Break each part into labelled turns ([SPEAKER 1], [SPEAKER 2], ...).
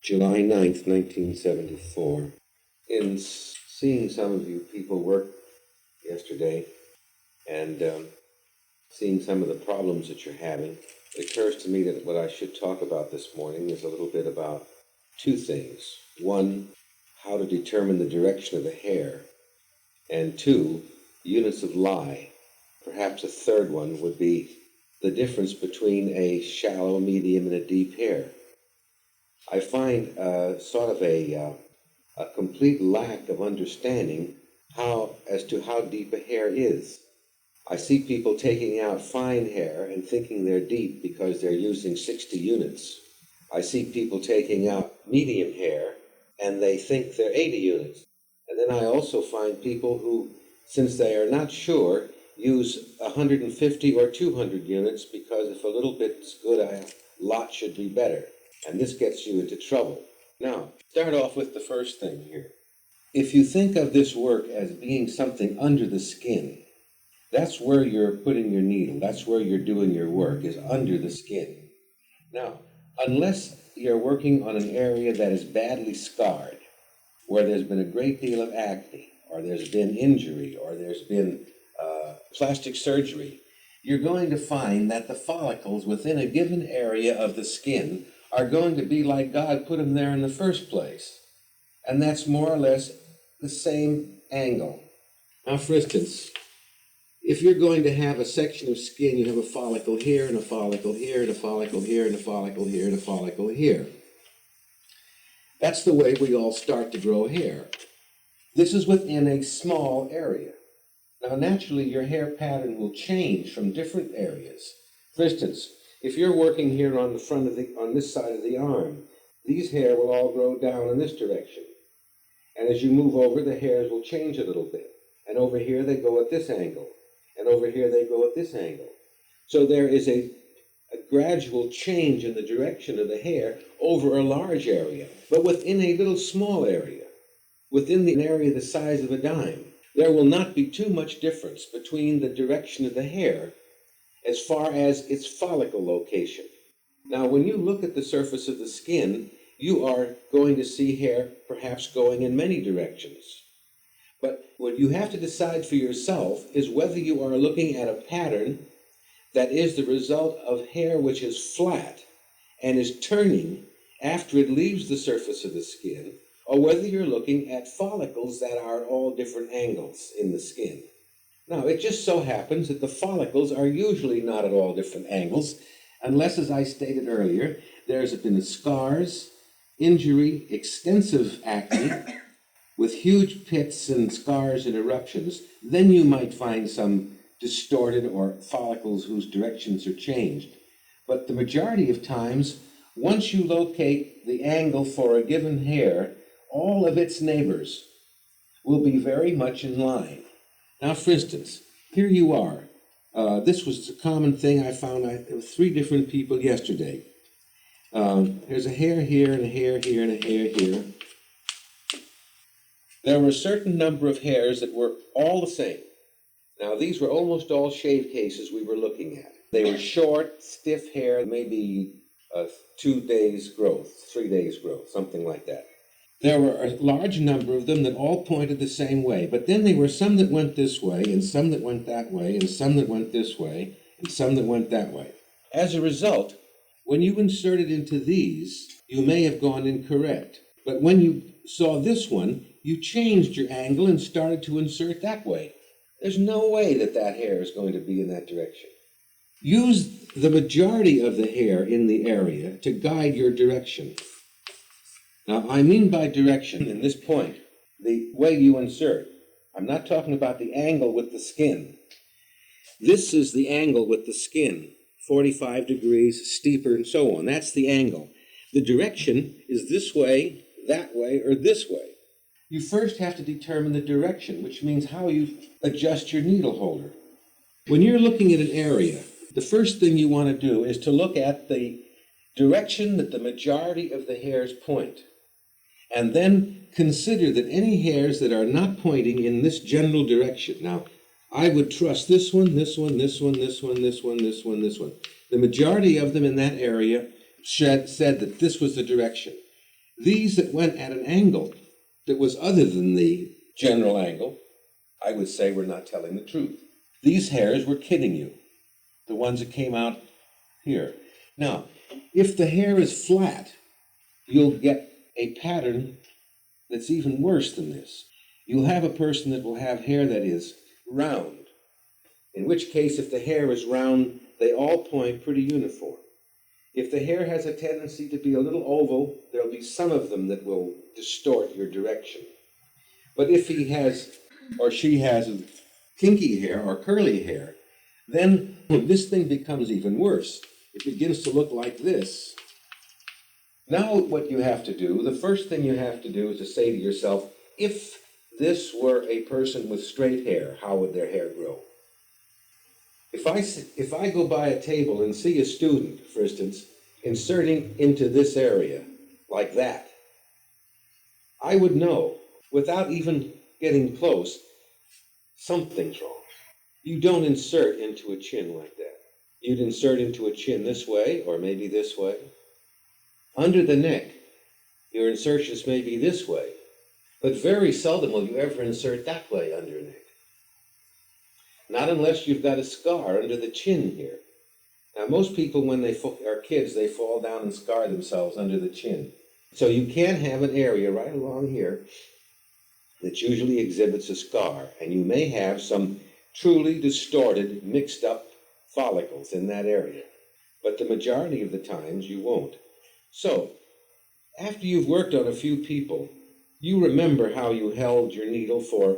[SPEAKER 1] July 9th, 1974. In seeing some of you people work yesterday and seeing some of the problems that you're having, it occurs to me that what I should talk about this morning is a little bit about two things. One, how to determine the direction of the hair, and two, units of lie. Perhaps a third one would be the difference between a shallow, medium, and a deep hair. I find sort of a complete lack of understanding as to how deep a hair is. I see people taking out fine hair and thinking they're deep because they're using 60 units. I see people taking out medium hair and they think they're 80 units. And then I also find people who, since they are not sure, use 150 or 200 units because if a little bit's good, a lot should be better. And this gets you into trouble. Now, start off with the first thing here. If you think of this work as being something under the skin, that's where you're putting your needle. That's where you're doing your work, is under the skin. Now, unless you're working on an area that is badly scarred, where there's been a great deal of acne, or there's been injury, or there's been plastic surgery, you're going to find that the follicles within a given area of the skin are going to be like God put them there in the first place. And that's more or less the same angle. Now, for instance, if you're going to have a section of skin, you have a follicle here, and a follicle here, and a follicle here, and a follicle here, and a follicle here. That's the way we all start to grow hair. This is within a small area. Now, naturally, your hair pattern will change from different areas. For instance, if you're working here on the front of on this side of the arm, these hair will all grow down in this direction. And as you move over, the hairs will change a little bit. And over here, they go at this angle. And over here, they go at this angle. So there is a gradual change in the direction of the hair over a large area. But within a little small area, within an area the size of a dime, there will not be too much difference between the direction of the hair as far as its follicle location. Now, when you look at the surface of the skin, you are going to see hair perhaps going in many directions. But what you have to decide for yourself is whether you are looking at a pattern that is the result of hair which is flat and is turning after it leaves the surface of the skin, or whether you're looking at follicles that are all different angles in the skin. Now, it just so happens that the follicles are usually not at all different angles, unless, as I stated earlier, there's been scars, injury, extensive acne, with huge pits and scars and eruptions. Then you might find some distorted or follicles whose directions are changed. But the majority of times, once you locate the angle for a given hair, all of its neighbors will be very much in line. Now, for instance, here you are. This was a common thing I found with 3 different people yesterday. There's a hair here, and a hair here, and a hair here. There were a certain number of hairs that were all the same. Now, these were almost all shave cases we were looking at. They were short, stiff hair, maybe 2 days growth, 3 days growth, something like that. There were a large number of them that all pointed the same way, but then there were some that went this way, and some that went that way, and some that went this way, and some that went that way. As a result, when you inserted into these, you may have gone incorrect. But when you saw this one, you changed your angle and started to insert that way. There's no way that that hair is going to be in that direction. Use the majority of the hair in the area to guide your direction. Now, I mean by direction in this point, the way you insert. I'm not talking about the angle with the skin. This is the angle with the skin, 45 degrees, steeper, and so on. That's the angle. The direction is this way, that way, or this way. You first have to determine the direction, which means how you adjust your needle holder. When you're looking at an area, the first thing you want to do is to look at the direction that the majority of the hairs point. And then consider that any hairs that are not pointing in this general direction. Now, I would trust this one, this one, this one, this one, this one, this one, this one. The majority of them in that area said that this was the direction. These that went at an angle that was other than the general angle, I would say we're not telling the truth. These hairs were kidding you, the ones that came out here. Now, if the hair is flat, you'll get a pattern that's even worse than this. You'll have a person that will have hair that is round, in which case if the hair is round, they all point pretty uniform. If the hair has a tendency to be a little oval, there'll be some of them that will distort your direction. But if he has, or she has, kinky hair or curly hair, then this thing becomes even worse. It begins to look like this. Now what you have to do, the first thing you have to do is to say to yourself, if this were a person with straight hair, how would their hair grow? If I go by a table and see a student, for instance, inserting into this area, like that, I would know, without even getting close, something's wrong. You don't insert into a chin like that. You'd insert into a chin this way, or maybe this way. Under the neck, your insertions may be this way, but very seldom will you ever insert that way under your neck. Not unless you've got a scar under the chin here. Now, most people, when they are kids, they fall down and scar themselves under the chin. So you can have an area right along here that usually exhibits a scar, and you may have some truly distorted, mixed up follicles in that area. But the majority of the times you won't. So, after you've worked on a few people, you remember how you held your needle for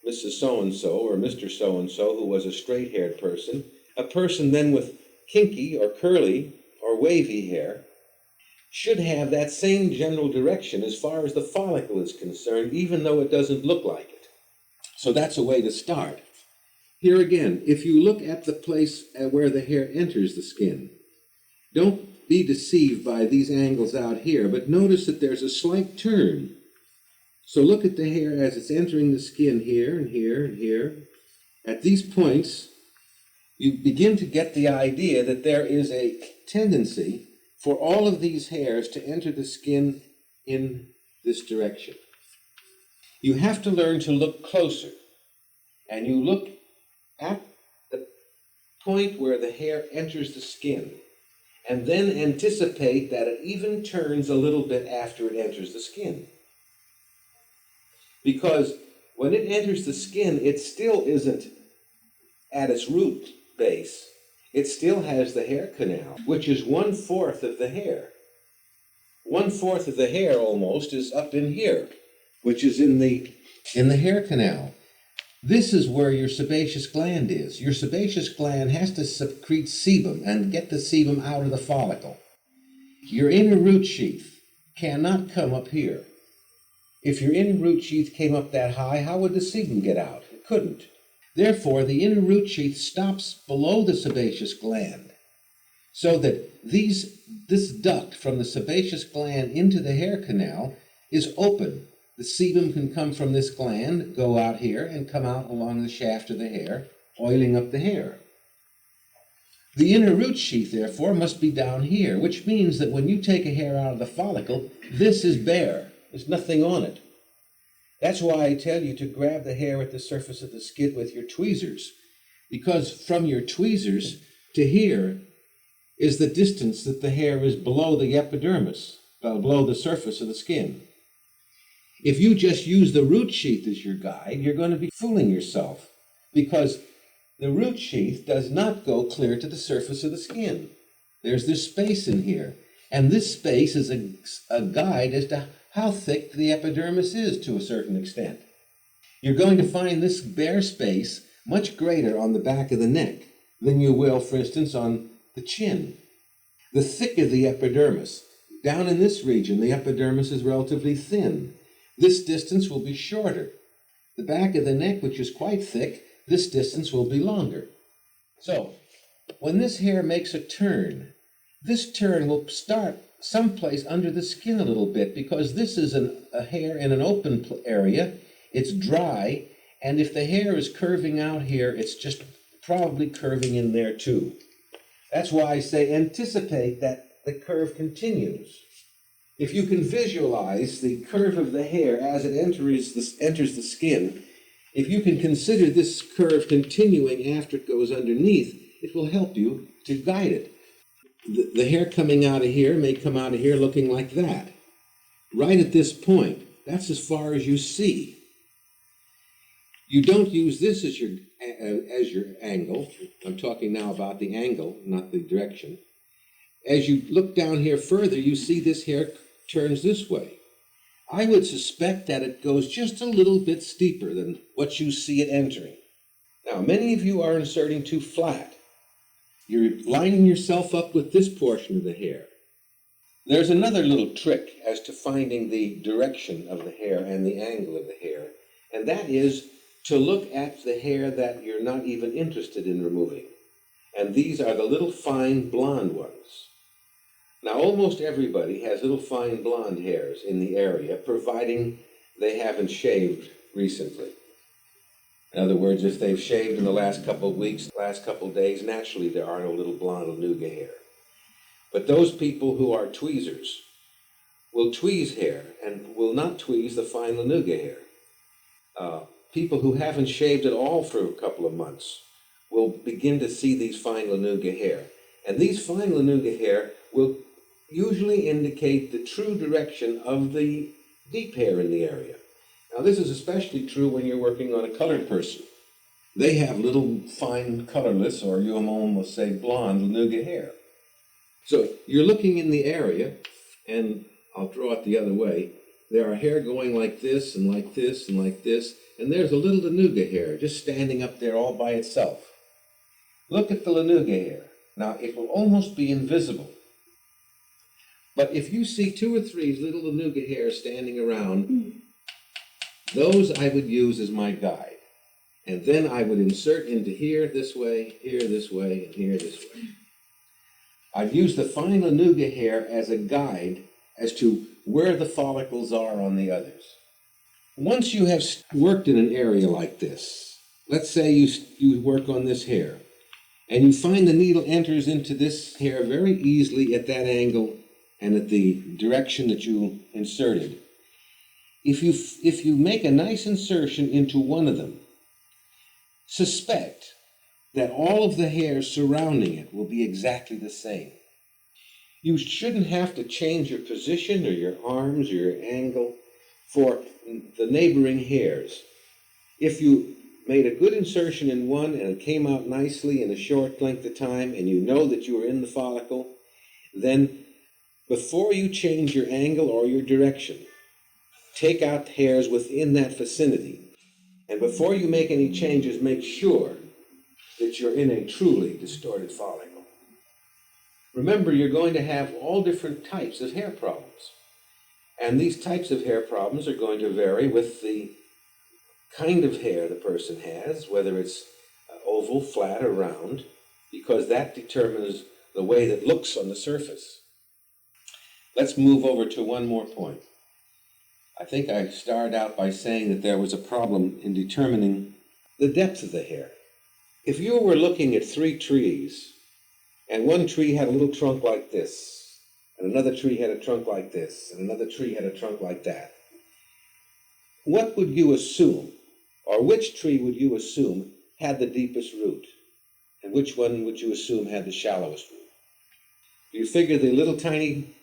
[SPEAKER 1] Mrs. So-and-so or Mr. So-and-so, who was a straight-haired person, a person then with kinky or curly or wavy hair, should have that same general direction as far as the follicle is concerned, even though it doesn't look like it. So that's a way to start. Here again, if you look at the place where the hair enters the skin, don't be deceived by these angles out here, but notice that there's a slight turn. So look at the hair as it's entering the skin here and here and here. At these points, you begin to get the idea that there is a tendency for all of these hairs to enter the skin in this direction. You have to learn to look closer, and you look at the point where the hair enters the skin, and then anticipate that it even turns a little bit after it enters the skin. Because when it enters the skin, it still isn't at its root base. It still has the hair canal, which is 1/4 of the hair. 1/4 of the hair almost is up in here, which is in the hair canal. This is where your sebaceous gland is. Your sebaceous gland has to secrete sebum and get the sebum out of the follicle. Your inner root sheath cannot come up here. If your inner root sheath came up that high, how would the sebum get out? It couldn't. Therefore, the inner root sheath stops below the sebaceous gland, so that this duct from the sebaceous gland into the hair canal is open. The sebum can come from this gland, go out here, and come out along the shaft of the hair, oiling up the hair. The inner root sheath, therefore, must be down here, which means that when you take a hair out of the follicle, this is bare. There's nothing on it. That's why I tell you to grab the hair at the surface of the skin with your tweezers, because from your tweezers to here is the distance that the hair is below the epidermis, below the surface of the skin. If you just use the root sheath as your guide, you're going to be fooling yourself, because the root sheath does not go clear to the surface of the skin. There's this space in here, and this space is a guide as to how thick the epidermis is to a certain extent. You're going to find this bare space much greater on the back of the neck than you will, for instance, on the chin. The thicker the epidermis, down in this region, the epidermis is relatively thin. This distance will be shorter. The back of the neck, which is quite thick, this distance will be longer. So, when this hair makes a turn, this turn will start someplace under the skin a little bit, because this is a hair in an open area. It's dry, and if the hair is curving out here, it's just probably curving in there too. That's why I say anticipate that the curve continues. If you can visualize the curve of the hair as it enters the skin, if you can consider this curve continuing after it goes underneath, it will help you to guide it. The hair coming out of here may come out of here looking like that. Right at this point, that's as far as you see. You don't use this as your angle. I'm talking now about the angle, not the direction. As you look down here further, you see this hair turns this way. I would suspect that it goes just a little bit steeper than what you see it entering. Now, many of you are inserting too flat. You're lining yourself up with this portion of the hair. There's another little trick as to finding the direction of the hair and the angle of the hair, and that is to look at the hair that you're not even interested in removing. And these are the little fine blonde ones. Now, almost everybody has little fine blonde hairs in the area, providing they haven't shaved recently. In other words, if they've shaved in the last couple of weeks, last couple of days, naturally there are no little blonde lanugo hair. But those people who are tweezers will tweeze hair and will not tweeze the fine lanugo hair. People who haven't shaved at all for a couple of months will begin to see these fine lanugo hair. And these fine lanugo hair will usually indicate the true direction of the deep hair in the area. Now, this is especially true when you're working on a colored person. They have little fine colorless, or you almost say blonde, lanugo hair. So you're looking in the area, and I'll draw it the other way. There are hair going like this, and like this, and like this, and there's a little lanugo hair just standing up there all by itself. Look at the lanugo hair. Now, it will almost be invisible. But if you see 2 or 3 little lanugo hairs standing around, those I would use as my guide. And then I would insert into here this way, and here this way. I'd use the fine lanugo hair as a guide as to where the follicles are on the others. Once you have worked in an area like this, let's say you work on this hair, and you find the needle enters into this hair very easily at that angle and at the direction that you inserted. If you make a nice insertion into one of them, suspect that all of the hairs surrounding it will be exactly the same. You shouldn't have to change your position or your arms or your angle for the neighboring hairs. If you made a good insertion in one and it came out nicely in a short length of time and you know that you are in the follicle, then before you change your angle or your direction, take out hairs within that vicinity. And before you make any changes, make sure that you're in a truly distorted follicle. Remember, you're going to have all different types of hair problems. And these types of hair problems are going to vary with the kind of hair the person has, whether it's oval, flat, or round, because that determines the way that looks on the surface. Let's move over to one more point. I think I started out by saying that there was a problem in determining the depth of the hair. If you were looking at 3 trees, and one tree had a little trunk like this, and another tree had a trunk like this, and another tree had a trunk like that, what would you assume, or which tree would you assume had the deepest root? And which one would you assume had the shallowest root? Do you figure the little tiny,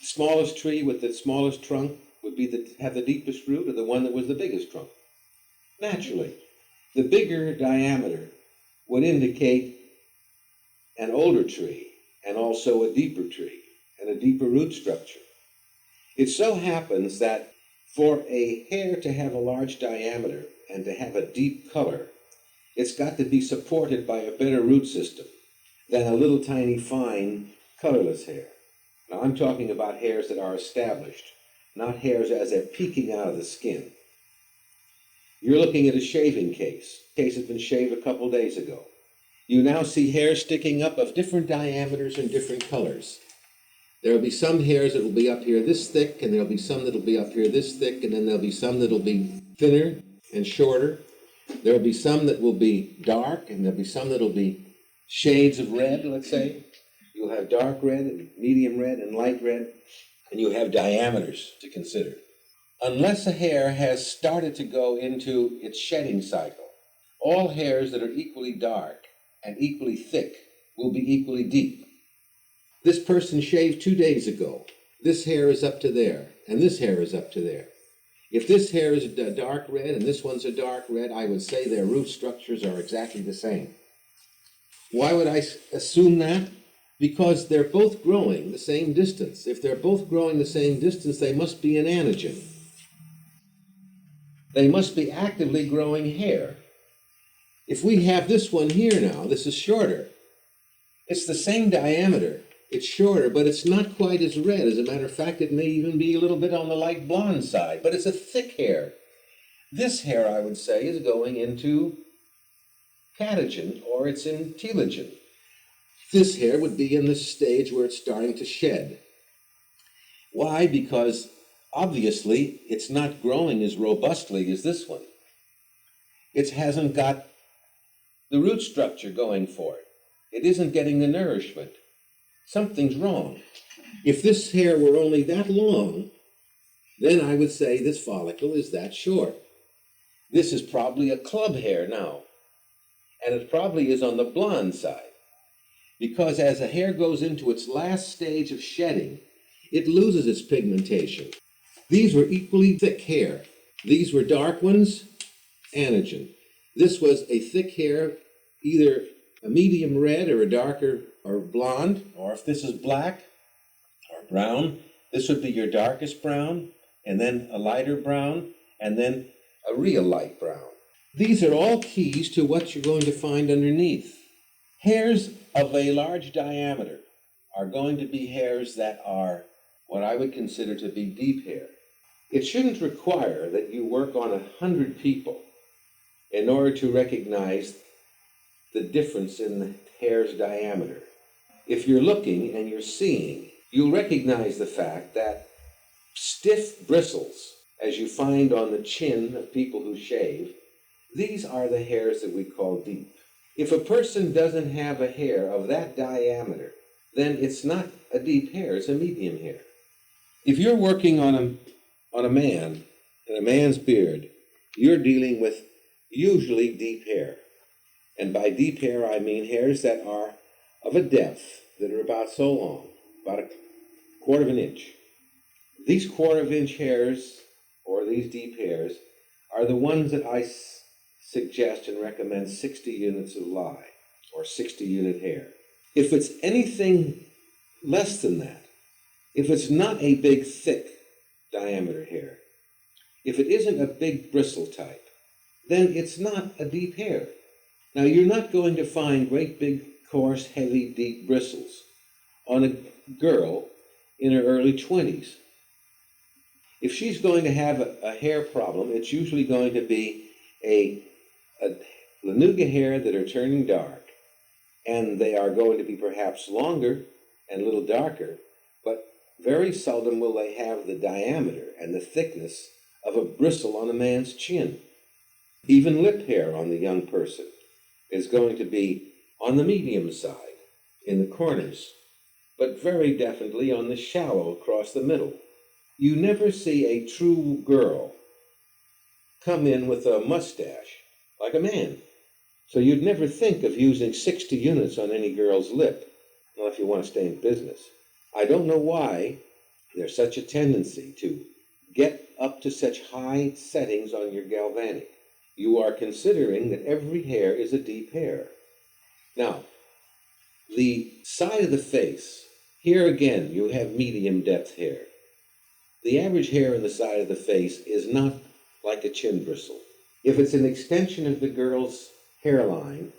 [SPEAKER 1] smallest tree with the smallest trunk would have the deepest root, or the one that was the biggest trunk? Naturally, the bigger diameter would indicate an older tree, and also a deeper tree, and a deeper root structure. It so happens that for a hair to have a large diameter and to have a deep color, it's got to be supported by a better root system than a little tiny fine colorless hair. Now, I'm talking about hairs that are established, not hairs as they're peeking out of the skin. You're looking at a shaving case. The case has been shaved a couple days ago. You now see hairs sticking up of different diameters and different colors. There will be some hairs that will be up here this thick, and there will be some that will be up here this thick, and then there will be some that will be thinner and shorter. There will be some that will be dark, and there will be some that will be shades of red, let's say. You'll have dark red and medium red and light red. and you have diameters to consider. Unless a hair has started to go into its shedding cycle, all hairs that are equally dark and equally thick will be equally deep. This person shaved 2 days ago. This hair is up to there, and this hair is up to there. If this hair is a dark red and this one's a dark red, I would say their root structures are exactly the same. Why would I assume that? Because they're both growing the same distance. If they're both growing the same distance, they must be an anagen. They must be actively growing hair. If we have this one here now, this is shorter. It's the same diameter. It's shorter, but it's not quite as red. As a matter of fact, it may even be a little bit on the light blonde side, but it's a thick hair. This hair, I would say, is going into catagen, or it's in telogen. This hair would be in the stage where it's starting to shed. Why? Because obviously it's not growing as robustly as this one. It hasn't got the root structure going for it. It isn't getting the nourishment. Something's wrong. If this hair were only that long, then I would say this follicle is that short. This is probably a club hair now, and it probably is on the blonde side, because as a hair goes into its last stage of shedding, it loses its pigmentation. These were equally thick hair. These were dark ones, anagen. This was a thick hair, either a medium red or a darker or blonde, or if this is black or brown, this would be your darkest brown, and then a lighter brown, and then a real light brown. These are all keys to what you're going to find underneath. Hairs of a large diameter are going to be hairs that are what I would consider to be deep hair. It shouldn't require that you work on 100 people in order to recognize the difference in the hair's diameter. If you're looking and you're seeing, you'll recognize the fact that stiff bristles, as you find on the chin of people who shave, these are the hairs that we call deep. If a person doesn't have a hair of that diameter, then it's not a deep hair, it's a medium hair. If you're working on a man and a man's beard, you're dealing with usually deep hair. And by deep hair, I mean hairs that are of a depth that are about so long, about a quarter of an inch. These quarter-of-inch hairs, or these deep hairs, are the ones that I suggest and recommend 60 units of lye, or 60-unit hair. If it's anything less than that, if it's not a big, thick diameter hair, if it isn't a big bristle type, then it's not a deep hair. Now, you're not going to find great big, coarse, heavy, deep bristles on a girl in her early 20s. If she's going to have a hair problem, it's usually going to be a lanugo hair that are turning dark, and they are going to be perhaps longer and a little darker, but very seldom will they have the diameter and the thickness of a bristle on a man's chin. Even lip hair on the young person is going to be on the medium side, in the corners, but very definitely on the shallow across the middle. You never see a true girl come in with a mustache like a man. So you'd never think of using 60 units on any girl's lip, well, if you want to stay in business. I don't know why there's such a tendency to get up to such high settings on your galvanic. You are considering that every hair is a deep hair. Now, the side of the face, here again you have medium depth hair. The average hair on the side of the face is not like a chin bristle. If it's an extension of the girl's hairline,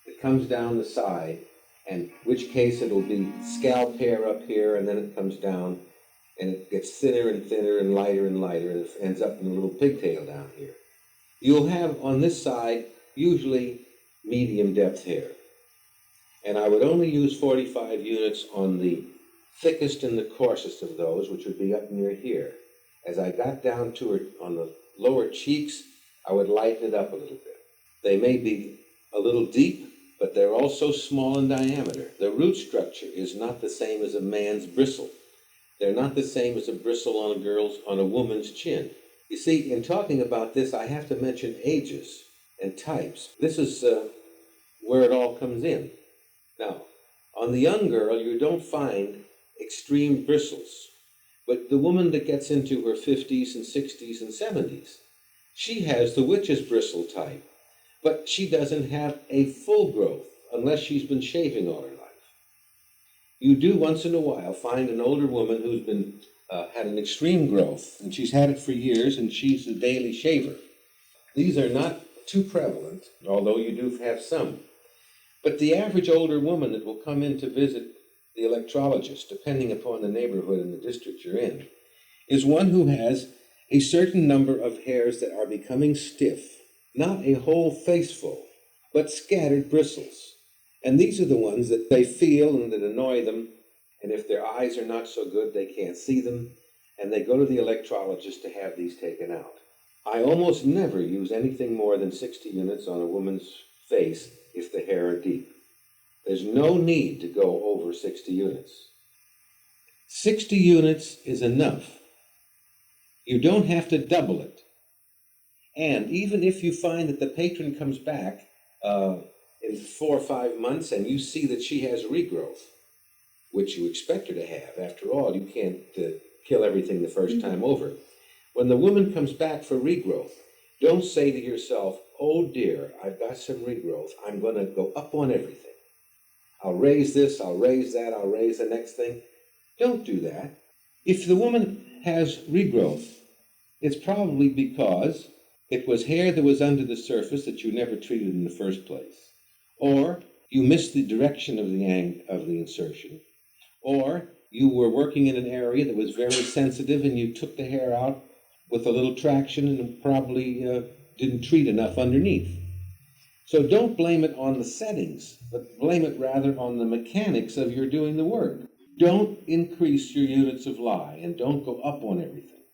[SPEAKER 1] it comes down the side, in which case it'll be scalp hair up here, and then it comes down, and it gets thinner and thinner and lighter, and it ends up in a little pigtail down here. You'll have on this side usually medium depth hair. And I would only use 45 units on the thickest and the coarsest of those, which would be up near here. As I got down to it on the lower cheeks, I would lighten it up a little bit. They may be a little deep, but they're also small in diameter. The root structure is not the same as a man's bristle. They're not the same as a bristle on a woman's chin. You see, in talking about this, I have to mention ages and types. This is where it all comes in. Now, on the young girl, you don't find extreme bristles. But the woman that gets into her 50s and 60s and 70s, she has the witch's bristle type, but she doesn't have a full growth unless she's been shaving all her life. You do once in a while find an older woman who's been had an extreme growth, and she's had it for years, and she's a daily shaver. These are not too prevalent, although you do have some. But the average older woman that will come in to visit the electrologist, depending upon the neighborhood and the district you're in, is one who has a certain number of hairs that are becoming stiff, not a whole faceful, but scattered bristles. And these are the ones that they feel and that annoy them, and if their eyes are not so good, they can't see them, and they go to the electrologist to have these taken out. I almost never use anything more than 60 units on a woman's face if the hair are deep. There's no need to go over 60 units. 60 units is enough. You don't have to double it. And even if you find that the patron comes back in 4 or 5 months and you see that she has regrowth, which you expect her to have. After all, you can't kill everything the first time over. When the woman comes back for regrowth, don't say to yourself, oh dear, I've got some regrowth. I'm going to go up on everything. I'll raise this, I'll raise that, I'll raise the next thing. Don't do that. If the woman has regrowth, it's probably because it was hair that was under the surface that you never treated in the first place. Or you missed the direction of the insertion. Or you were working in an area that was very sensitive and you took the hair out with a little traction and probably didn't treat enough underneath. So don't blame it on the settings, but blame it rather on the mechanics of your doing the work. Don't increase your units of lye and don't go up on everything.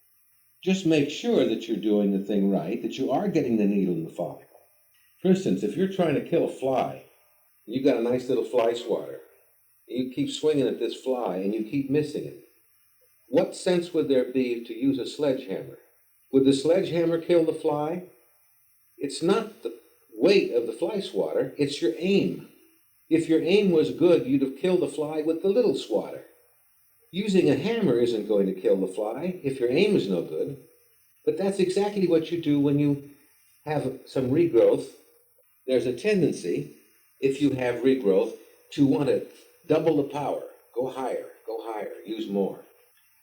[SPEAKER 1] Just make sure that you're doing the thing right, that you are getting the needle in the follicle. For instance, if you're trying to kill a fly, you've got a nice little fly swatter. You keep swinging at this fly and you keep missing it. What sense would there be to use a sledgehammer? Would the sledgehammer kill the fly? It's not the weight of the fly swatter, it's your aim. If your aim was good, you'd have killed the fly with the little swatter. Using a hammer isn't going to kill the fly if your aim is no good. But that's exactly what you do when you have some regrowth. There's a tendency, if you have regrowth, to want to double the power, go higher, use more.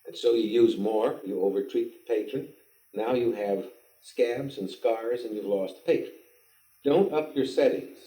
[SPEAKER 1] And so you use more, you overtreat the patron. Now you have scabs and scars and you've lost the patron. Don't up your settings.